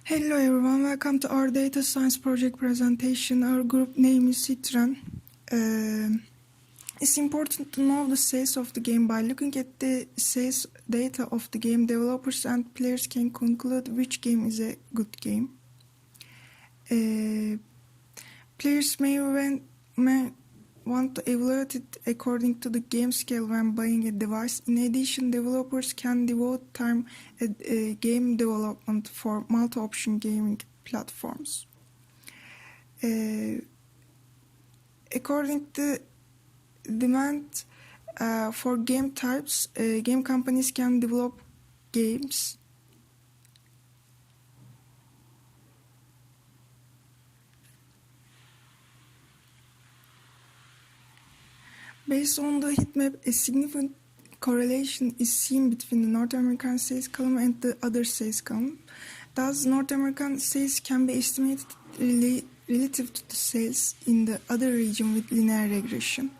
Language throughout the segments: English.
Hello everyone, welcome to our data science project presentation. Our group name is Citran. It's important to know the sales of the game. By looking at the sales data of the game, developers and players can conclude which game is a good game. Players may want to evaluate it according to the game scale when buying a device. In addition, developers can devote time at game development for multi-option gaming platforms. According to demand for game types, game companies can develop games based on the heat map. A significant correlation is seen between the North American sales column and the other sales column. Thus, North American sales can be estimated relative to the sales in the other region with linear regression.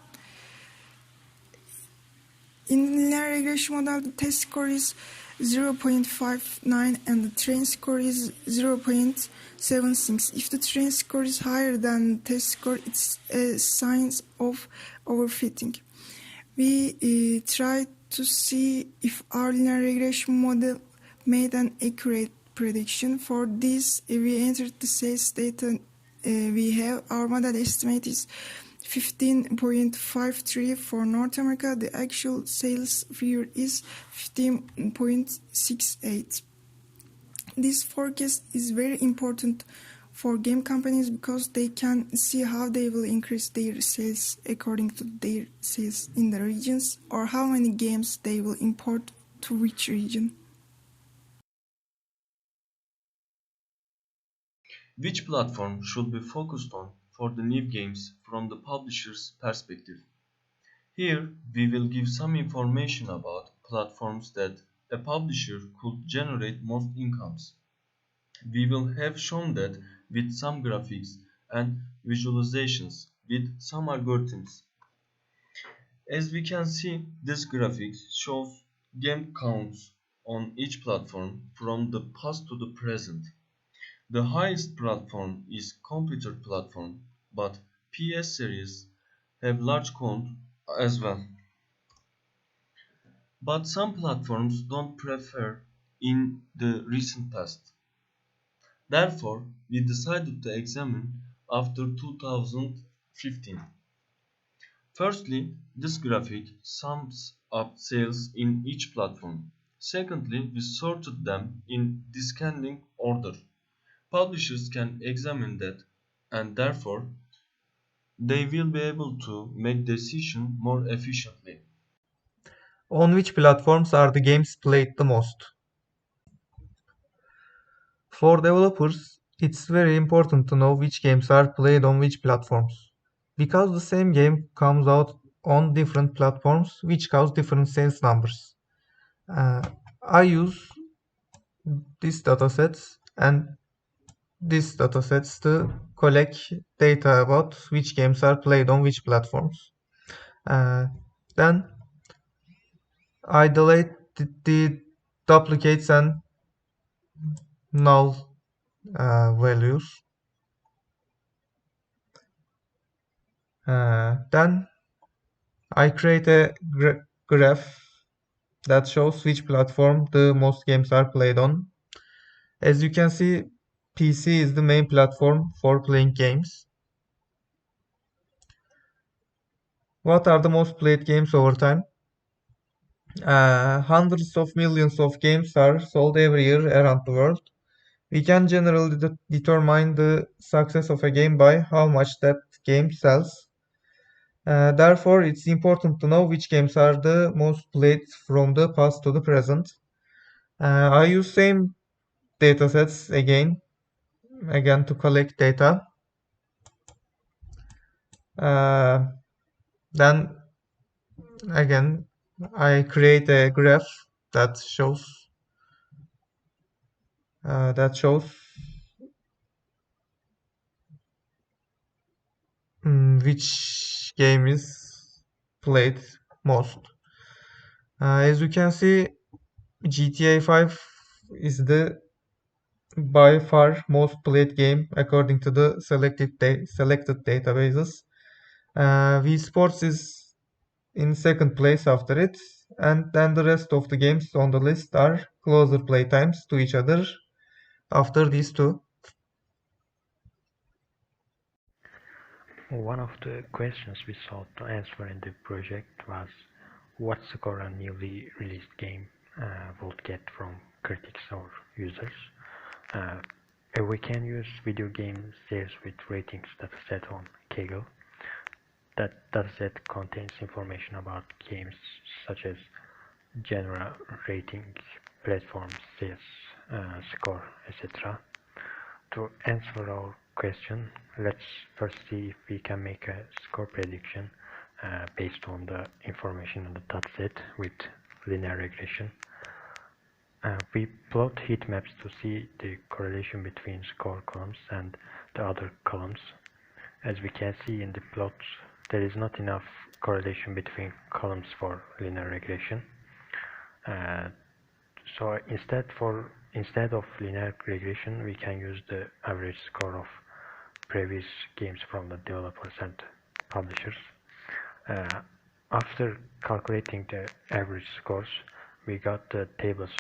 In linear regression model, the test score is 0.59 and the train score is 0.76. If the train score is higher than the test score, it's a sign of overfitting. We try to see if our linear regression model made an accurate prediction. For this, we entered the sales data we have. Our model estimate is 15.53 for North America. The actual sales figure is 15.68. This forecast is very important for game companies because they can see how they will increase their sales according to their sales in the regions, or how many games they will import to which region. Which platform should be focused on for the new games from the publisher's perspective? Here we will give some information about platforms that a publisher could generate most incomes. We will have shown that with some graphics and visualizations with some algorithms. As we can see, this graphic shows game counts on each platform from the past to the present. The highest platform is computer platform, but PS series have large count as well. But some platforms don't prefer in the recent past. Therefore, we decided to examine after 2015. Firstly, this graphic sums up sales in each platform. Secondly, we sorted them in descending order. Publishers can examine that, and therefore they will be able to make decisions more efficiently. On which platforms are the games played the most? For developers, it's very important to know which games are played on which platforms, because the same game comes out on different platforms which cause different sales numbers. Uh, I use these datasets and these datasets to collect data about which games are played on which platforms. Then I delete the duplicates and null values. Then I create a graph that shows which platform the most games are played on. As you can see, PC is the main platform for playing games. What are the most played games over time? Hundreds of millions of games are sold every year around the world. We can generally determine the success of a game by how much that game sells. Therefore, it's important to know which games are the most played from the past to the present. I use same datasets again to collect data. Uh, then again, I create a graph that shows that shows which game is played most. As you can see, GTA 5 is the by far most played game according to the selected databases. Wii Sports is in second place after it, and then the rest of the games on the list are closer play times to each other after these two. One of the questions we sought to answer in the project was what score a newly released game would get from critics or users. Uh, we can use video game sales with ratings dataset on Kaggle. That dataset contains information about games such as genre, rating, platform, sales, score, etc. To answer our question, let's first see if we can make a score prediction based on the information on the dataset with linear regression. We plot heat maps to see the correlation between score columns and the other columns. As we can see in the plot, there is not enough correlation between columns for linear regression. So instead of linear regression, we can use the average score of previous games from the developers and publishers. After calculating the average scores, we got the tables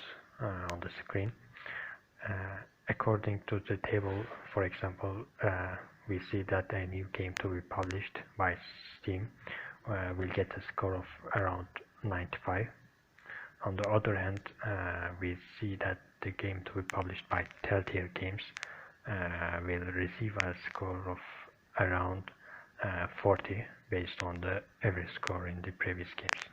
on the screen. According to the table, for example, we see that a new game to be published by Steam will get a score of around 95. On the other hand, we see that the game to be published by Telltale Games will receive a score of around 40 based on the average score in the previous games.